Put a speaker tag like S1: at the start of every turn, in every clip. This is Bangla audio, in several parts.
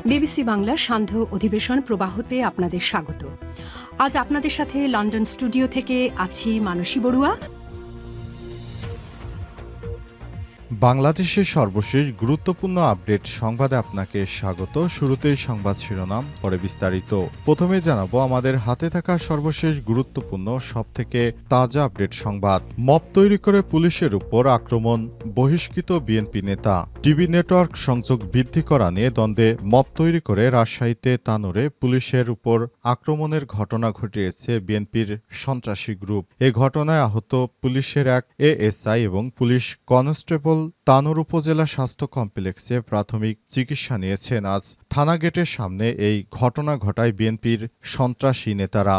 S1: বিবিসি বাংলার সান্ধ্য অধিবেশন প্রবাহতে আপনাদের স্বাগত। আজ আপনাদের সাথে লন্ডন স্টুডিও থেকে আছি মানসী বড়ুয়া।
S2: বাংলাদেশের সর্বশেষ গুরুত্বপূর্ণ আপডেট সংবাদে আপনাকে স্বাগত। শুরুতেই সংবাদ শিরোনাম, পরে বিস্তারিত। প্রথমে জানাবো আমাদের হাতে থাকা সর্বশেষ গুরুত্বপূর্ণ সবথেকে তাজা আপডেট সংবাদ। মব তৈরি করে পুলিশের উপর আক্রমণ, বহিষ্কৃত বিএনপি নেতা। টিভি নেটওয়ার্ক সংযোগ বৃদ্ধি করা নিয়ে দ্বন্দ্বে মব তৈরি করে রাজশাহীতে তানোরে পুলিশের উপর আক্রমণের ঘটনা ঘটিয়েছে বিএনপির সন্ত্রাসী গ্রুপ। এ ঘটনায় আহত পুলিশের এক এএসআই এবং পুলিশ কনস্টেবল তানোর উপজেলা স্বাস্থ্য কমপ্লেক্সে প্রাথমিক চিকিৎসা নিয়েছেন। আজ থানা গেটের সামনে এই ঘটনা ঘটায় বিএনপির সন্ত্রাসী নেতারা।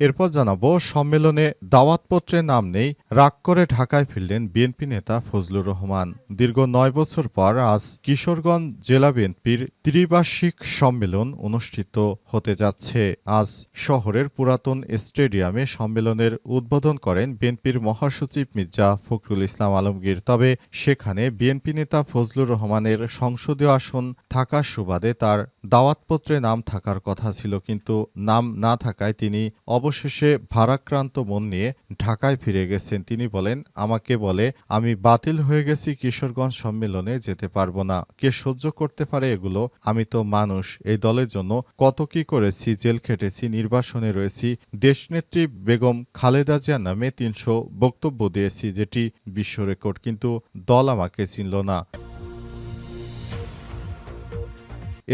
S2: এরপর জানাবো সম্মেলনে দাওয়াতপত্রে নাম নেই, রাগ করে ঢাকায় ফিরলেন বিএনপি নেতা ফজলুর রহমান। দীর্ঘ ৯ বছর পর আজ কিশোরগঞ্জ জেলা বিএনপির ত্রিবার্ষিক সম্মেলন অনুষ্ঠিত হতে যাচ্ছে। আজ শহরের পুরাতন স্টেডিয়ামে সম্মেলনের উদ্বোধন করেন বিএনপির মহাসচিব মির্জা ফখরুল ইসলাম আলমগীর। তবে সেখানে বিএনপি নেতা ফজলুর রহমানের সংসদীয় আসন থাকার সুবাদে তার দাওয়াতপত্রে নাম থাকার কথা ছিল, কিন্তু নাম না থাকায় তিনি অবশেষে ভারাক্রান্ত মন নিয়ে ঢাকায় ফিরে গেছেন। তিনি বলেন, আমাকে বলে আমি বাতিল হয়ে গেছি, কিশোরগঞ্জ সম্মেলনে যেতে পারবো না। কে সহ্য করতে পারে এগুলো? আমি তো মানুষ। এই দলের জন্য কত কি করেছি, জেল খেটেছি, নির্বাসনে রয়েছি। দেশনেত্রী বেগম খালেদা জিয়ার নামে ৩০০ বক্তব্য দিয়েছি, যেটি বিশ্ব রেকর্ড, কিন্তু দল আমাকে চিনল না।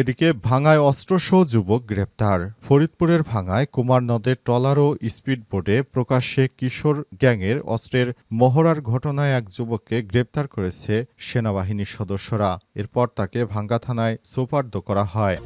S2: এদিকে ভাঙায় অস্ত্রসহ যুবক গ্রেপ্তার। ফরিদপুরের ভাঙায় কুমার নদের ট্রলার ও স্পিডবোটে প্রকাশ্যে কিশোর গ্যাংয়ের অস্ত্রের মহড়ার ঘটনায় এক যুবককে গ্রেপ্তার করেছে সেনাবাহিনীর সদস্যরা। এরপর তাকে ভাঙ্গা থানায় সোপর্দ করা হয়।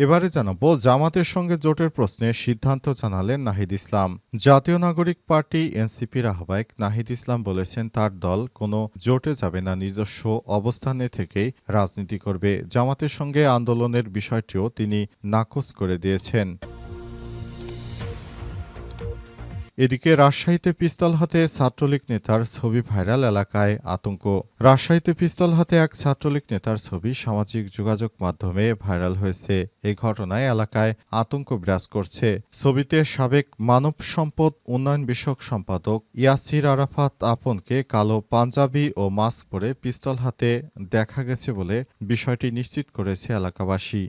S2: এবারে জানাবো জামাতের সঙ্গে জোটের প্রশ্নে সিদ্ধান্ত জানালেন নাহিদ ইসলাম। জাতীয় নাগরিক পার্টি এনসিপির আহ্বায়ক নাহিদ ইসলাম বলেছেন, তার দল কোনো জোটে যাবে না, নিজস্ব অবস্থানে থেকেই রাজনীতি করবে। জামাতের সঙ্গে আন্দোলনের বিষয়টিও তিনি নাকচ করে দিয়েছেন। এদিকে রাজশাহীতে পিস্তল হাতে ছাত্রলীগ নেতার ছবি ভাইরাল, এলাকায় আতঙ্ক। রাজশাহীতে পিস্তল হাতে এক ছাত্রলীগ নেতার ছবি সামাজিক যোগাযোগ মাধ্যমে ভাইরাল হয়েছে। এই ঘটনায় এলাকায় আতঙ্ক বিরাজ করছে। ছবিতে সাবেক মানব সম্পদ উন্নয়ন বিষয়ক সম্পাদক ইয়াসির আরাফাত আপনকে কালো পাঞ্জাবি ও মাস্ক পরে পিস্তল হাতে দেখা গেছে বলে বিষয়টি নিশ্চিত করেছে এলাকাবাসী।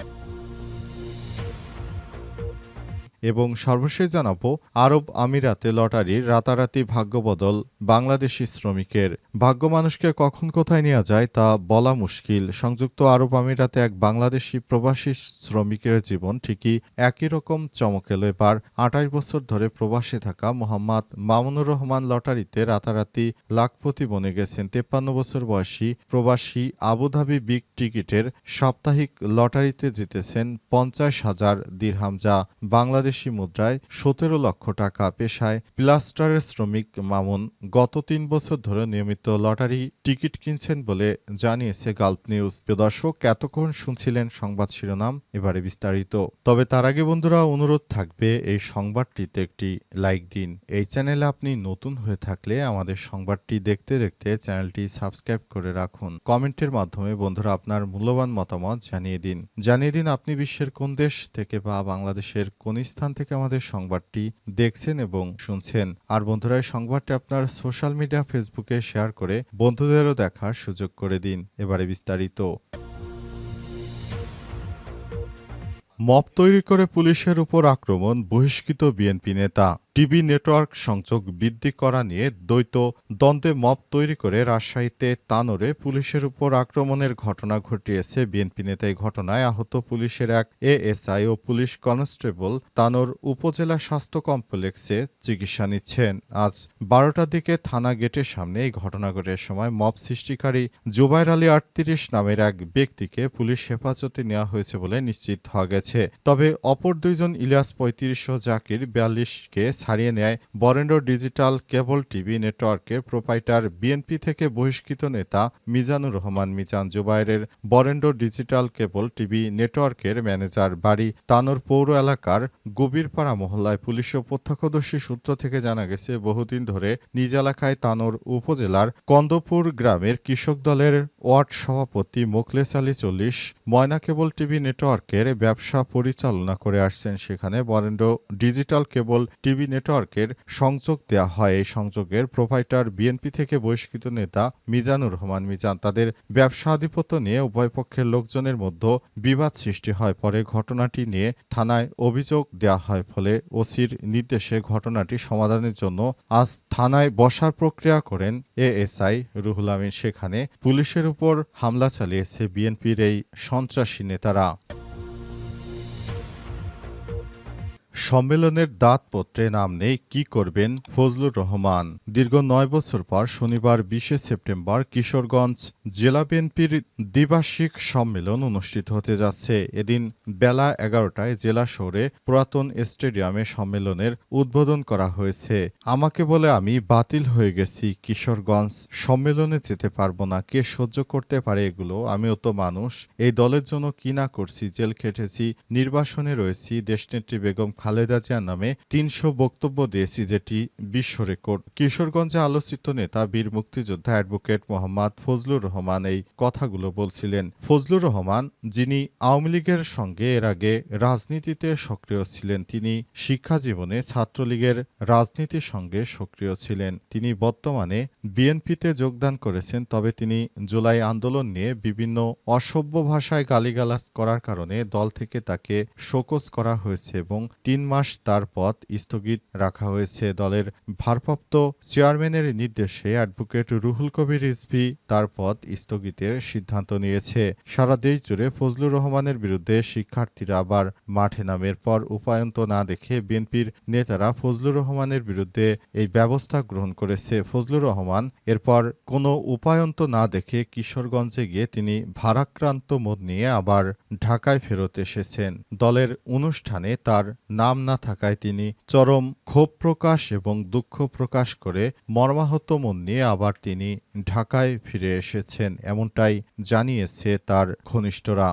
S2: এবং সর্বশেষ জানাবো আরব আমিরাতে লটারির রাতারাতি ভাগ্যবদল বাংলাদেশি শ্রমিকের। ভাগ্য মানুষকে কখন কোথায় নেওয়া যায় তা বলা মুশকিল। সংযুক্ত আরব আমিরাতে এক বাংলাদেশি প্রবাসী শ্রমিকের জীবন ঠিকই একই রকম চমক এলো। এবার ২৮ বছর ধরে প্রবাসে থাকা মোহাম্মদ মামুনুর রহমান লটারিতে রাতারাতি লাখপতি বনে গেছেন। ৫৩ বছর বয়সী প্রবাসী আবুধাবি বিগ টিকিটের সাপ্তাহিক লটারিতে জিতেছেন ৫০,০০০ দিরহাম, যা বাংলাদেশ মুদ্রায় ১৭ লক্ষ টাকা। পেশায় প্লাস্টারের শ্রমিক মামুন গত ৩ বছর ধরে নিয়মিত লটারি টিকিট কিনছেন বলে জানিয়েছে গালফ নিউজ। প্রিয় দর্শক, এতক্ষণ শুনছিলেন সংবাদ শিরোনাম, এবারে বিস্তারিত। তবে তার আগে বন্ধুরা, অনুরোধ থাকবে এই সংবাদটিতে একটি লাইক দিন। এই চ্যানেলে আপনি নতুন হয়ে থাকলে আমাদের সংবাদটি দেখতে দেখতে চ্যানেলটি সাবস্ক্রাইব করে রাখুন। কমেন্টের মাধ্যমে বন্ধুরা আপনার মূল্যবান মতামত জানিয়ে দিন আপনি বিশ্বের কোন দেশ থেকে বা বাংলাদেশের কোন স্থান থেকে আমাদের সংবাদটি দেখছেন এবং শুনছেন। আর বন্ধুরা, এই সংবাদটি আপনার সোশ্যাল মিডিয়া ফেসবুকে শেয়ার করে বন্ধুদেরও দেখার সুযোগ করে দিন। এবারে বিস্তারিত। মব তৈরি করে পুলিশের উপর আক্রমণ, বহিষ্কৃত বিএনপি নেতা। টিভি নেটওয়ার্ক সংযোগ বৃদ্ধি করা নিয়ে দ্বন্দ্বে মব তৈরি করে রাজশাহীতে তানোরে পুলিশের উপর আক্রমণের ঘটনা ঘটিয়েছে বিএনপি নেতা। এই ঘটনায় আহত পুলিশের এক এএসআই ও পুলিশ কনস্টেবল তানোর উপজেলা স্বাস্থ্য কমপ্লেক্সে চিকিৎসা নিচ্ছেন। আজ ১২টার দিকে থানা গেটের সামনে এই ঘটনা ঘটে। সময় মব সৃষ্টিকারী জুবাইর আলী ৩৮ নামের এক ব্যক্তিকে পুলিশ হেফাজতে নেওয়া হয়েছে বলে নিশ্চিত হওয়া গেছে। তবে অপর দুইজন ইলিয়াস ৩৫ ও জাকির ৪২কে ছাড়িয়ে নেয় বরেন্দ্র ডিজিটাল কেবল টিভি নেটওয়ার্কের প্রোপাইটার বিএনপি থেকে বহিষ্কৃত নেতা মিজানুর রহমান মিজান। জুবায়েরের বরেন্দ্র ডিজিটাল কেবল টিভি নেটওয়ার্কের ম্যানেজার। বাড়ি তানোর পৌর এলাকার গভীরপাড়া মহল্লায়। পুলিশ ও প্রত্যক্ষদর্শী সূত্র থেকে জানা গেছে, বহুদিন ধরে নিজ এলাকায় তানোর উপজেলার কন্দপুর গ্রামের কৃষক দলের ওয়ার্ড সভাপতি মোখলেস আলী 40 ময়না কেবল টিভি নেটওয়ার্কের ব্যবসা পরিচালনা করে আসছেন। সেখানে বরেন্দ্র ডিজিটাল কেবল টিভি নেটওয়ার্কের সংযোগ দেওয়া হয়। এই সংযোগের প্রোভাইডার বিএনপি থেকে বহিষ্কৃত নেতা মিজানুর রহমান মিজান। তাদের ব্যবসা আধিপত্য নিয়ে উভয় পক্ষের লোকজনের মধ্যে বিবাদ সৃষ্টি হয়। পরে ঘটনাটি নিয়ে থানায় অভিযোগ দেওয়া হয়। ফলে ওসির নির্দেশে ঘটনাটি সমাধানের জন্য আজ থানায় বসার প্রক্রিয়া করেন এএসআই রুহুল আমিন। সেখানে পুলিশের উপর হামলা চালিয়েছে বিএনপির এই সন্ত্রাসী নেতারা। সম্মেলনের দাঁতপত্রে নাম নেই, কি করবেন ফজলুর রহমান। দীর্ঘ 9 বছর পর শনিবার 20 সেপ্টেম্বর কিশোরগঞ্জ জেলা বিএনপির দ্বিবার্ষিক সম্মেলন অনুষ্ঠিত হতে যাচ্ছে। এদিন বেলা 11টায় জেলা শহরে পুরাতন স্টেডিয়ামে সম্মেলনের উদ্বোধন করা হয়েছে। আমাকে বলে আমি বাতিল হয়ে গেছি, কিশোরগঞ্জ সম্মেলনে যেতে পারবো না। কে সহ্য করতে পারে এগুলো? আমিও তো মানুষ। এই দলের জন্য কি না করছি, জেল খেটেছি, নির্বাসনে রয়েছি, দেশনেত্রী বেগম খালেদা জিয়ার নামে 300 বক্তব্য দিয়েছি, যেটি বিশ্ব রেকর্ড। কিশোরগঞ্জে আলোচিত নেতা বীর মুক্তিযোদ্ধা অ্যাডভোকেট মোহাম্মদ ফজলুর রহমান এই কথাগুলো বলছিলেন। ফজলুর রহমান, যিনি আওয়ামী লীগের সঙ্গে এর আগে রাজনীতিতে সক্রিয় ছিলেন, তিনি শিক্ষা জীবনে ছাত্রলীগের রাজনীতির সঙ্গে সক্রিয় ছিলেন। তিনি বর্তমানে বিএনপিতে যোগদান করেছেন। তবে তিনি জুলাই আন্দোলন নিয়ে বিভিন্ন অসভ্য ভাষায় গালিগালাজ করার কারণে দল থেকে তাকে শোকজ করা হয়েছে এবং 3 মাস তার পদ স্থগিত রাখা হয়েছে। দলের ভারপ্রাপ্ত চেয়ারম্যানের নির্দেশে অ্যাডভোকেট রুহুল কবির রিজভী তার পদ স্থগিতের সিদ্ধান্ত নিয়েছে। সারা দেশ জুড়ে ফজলুর রহমানের বিরুদ্ধে শিক্ষার্থীরা আবার মাঠে নামের পর উপায়ন্ত না দেখে বিএনপির নেতারা ফজলুর রহমানের বিরুদ্ধে এই ব্যবস্থা গ্রহণ করেছে। ফজলুর রহমান এরপর কোনো উপায়ন্ত না দেখে কিশোরগঞ্জে গিয়ে তিনি ভারাক্রান্ত মন নিয়ে আবার ঢাকায় ফেরত এসেছেন। দলের অনুষ্ঠানে তার নাম না থাকায় তিনি চরম ক্ষোভ প্রকাশ এবং দুঃখ প্রকাশ করে মর্মাহত মন নিয়ে আবার তিনি ঢাকায় ফিরে এসেছেন, এমনটাই জানিয়েছে তার ঘনিষ্ঠরা।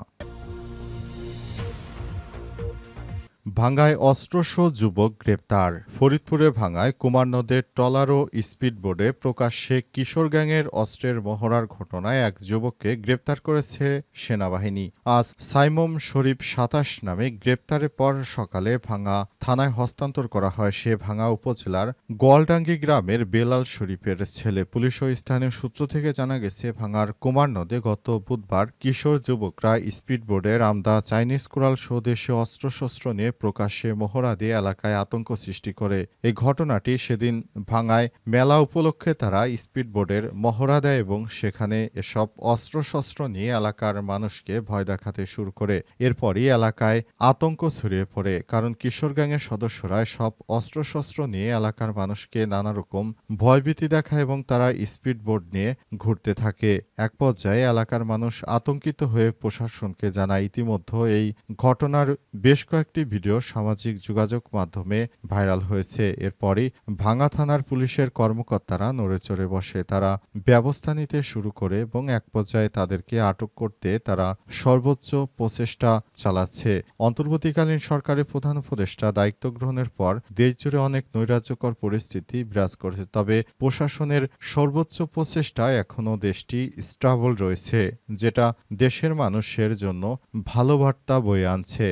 S2: ভাঙ্গায় অস্ত্রসহ যুবক গ্রেপ্তার। ফরিদপুরে ভাঙ্গায় কুমার নদের ট্রলার ও স্পিডবোটে প্রকাশ্যে কিশোর গ্যাংয়ের অস্ত্রের মহড়ার ঘটনায় এক যুবককে গ্রেপ্তার করেছে সেনাবাহিনী। আজ সাইমম শরীফ 27 নামে গ্রেপ্তারের পর সকালে ভাঙ্গা থানায় হস্তান্তর করা হয়। সে ভাঙ্গা উপজেলার গোয়ালডাঙ্গি গ্রামের বেলাল শরীফের ছেলে। পুলিশ ও স্থানীয় সূত্র থেকে জানা গেছে, ভাঙ্গার কুমার নদে গত বুধবার কিশোর যুবকরা স্পিডবোটে রামদা, চাইনিজ কোরাল সহ দেশীয় অস্ত্রশস্ত্র নিয়ে প্রকাশ্যে মহড়া দিয়ে এলাকায় আতঙ্ক সৃষ্টি করে। এই ঘটনাটি সেদিন ভাঙ্গায় মেলা উপলক্ষে তারা স্পিডবোটের মহড়া দেয় এবং সেখানে এসব অস্ত্রশস্ত্র নিয়ে এলাকার মানুষকে ভয় দেখাতে শুরু করে। এরপরই এলাকায় আতঙ্ক ছড়িয়ে পড়ে, কারণ কিশোর গ্যাংয়ের সদস্যরা সব অস্ত্রশস্ত্র নিয়ে এলাকার মানুষকে নানা রকম ভয়ভীতি দেখায় এবং তারা স্পিডবোট নিয়ে ঘুরতে থাকে। এক পর্যায়ে এলাকার মানুষ আতঙ্কিত হয়ে প্রশাসনকে জানায়। ইতিমধ্যে এই ঘটনার বেশ কয়েকটি ভিডিও সামাজিক যোগাযোগ মাধ্যমে ভাইরাল হয়েছে। এরপরই ভাঙ্গা থানার পুলিশের কর্মকর্তারা নড়েচড়ে বসে। তারা ব্যবস্থা নিতে শুরু করে এবং এক পর্যায়ে তাদেরকে আটক করতে তারা সর্বোচ্চ প্রচেষ্টা চালাচ্ছে। অন্তর্বর্তীকালীন সরকারের প্রধান উপদেষ্টা দায়িত্ব গ্রহণের পর দেশজুড়ে অনেক নৈরাজ্যকর পরিস্থিতি বিরাজ করেছে। তবে প্রশাসনের সর্বোচ্চ প্রচেষ্টায় এখনও দেশটি স্টেবল রয়েছে, যেটা দেশের মানুষের জন্য ভালো বার্তা বয়ে আনছে।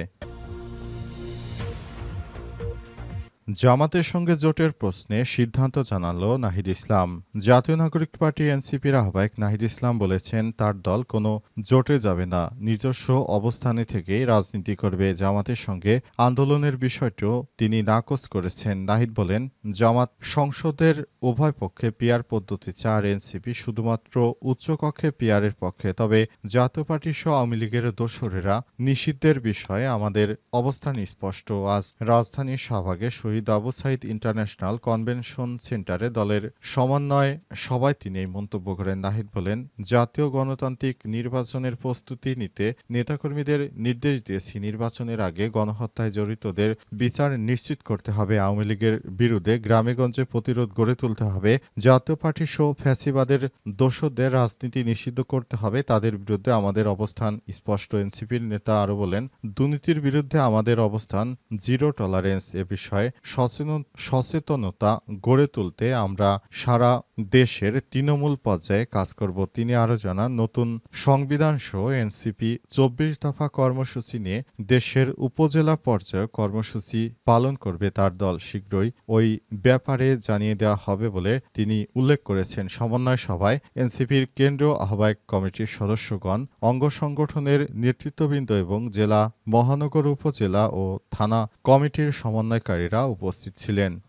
S2: জামাতের সঙ্গে জোটের প্রশ্নে সিদ্ধান্ত জানালো নাহিদ ইসলাম। জাতীয় নাগরিক পার্টি এনসিপির আহ্বায়ক নাহিদ ইসলাম বলেছেন, তার দল কোনো জোটে যাবে না, নিজস্ব অবস্থানে থেকেই রাজনীতি করবে। জামাতের সঙ্গে আন্দোলনের বিষয়টিও তিনি নাকচ করেছেন। নাহিদ বলেন, জামাত সংসদের উভয় পক্ষে পিআর পদ্ধতি চায়, এনসিপি শুধুমাত্র উচ্চকক্ষে পিআরের পক্ষে। তবে জাতীয় পার্টি সহ আওয়ামী লীগের দোসরেরা নিষিদ্ধের বিষয়ে আমাদের অবস্থান স্পষ্ট। আজ রাজধানীর শাহবাগে শহীদ শহীদ আবু সাইদ ইন্টারন্যাশনাল কনভেনশন সেন্টারে দলের সমন্বয় সভায় তিনি এই মন্তব্য করেন। নাহিদ বলেন, জাতীয় গণতান্ত্রিক নির্বাচনের প্রস্তুতি নিতে নেতাকর্মীদের নির্দেশ দিয়েছি। নির্বাচনের আগে গণহত্যায় জড়িতদের বিচার নিশ্চিত করতে হবে। আওয়ামী লীগের বিরুদ্ধে গ্রামেগঞ্জে প্রতিরোধ গড়ে তুলতে হবে। জাতীয় পার্টি সহ ফ্যাসিবাদের দোষরদের রাজনীতি নিষিদ্ধ করতে হবে। তাদের বিরুদ্ধে আমাদের অবস্থান স্পষ্ট। এনসিপির নেতা আরও বলেন, দুর্নীতির বিরুদ্ধে আমাদের অবস্থান জিরো টলারেন্স। এ বিষয়ে সচেতনতা গড়ে তুলতে আমরা সারা দেশের তৃণমূল পর্যায়ে কাজ করব। তিনি আরও জানান, নতুন সংবিধান সহ এনসিপি ২৪ দফা কর্মসূচি নিয়ে দেশের উপজেলা পর্যায়ে কর্মসূচি পালন করবে তার দল। শীঘ্রই ওই ব্যাপারে জানিয়ে দেওয়া হবে বলে তিনি উল্লেখ করেছেন। সমন্বয় সভায় এনসিপির কেন্দ্রীয় আহ্বায়ক কমিটির সদস্যগণ, অঙ্গ সংগঠনের নেতৃত্ববৃন্দ এবং জেলা, মহানগর, উপজেলা ও থানা কমিটির সমন্বয়কারীরা উপস্থিত ছিলেন।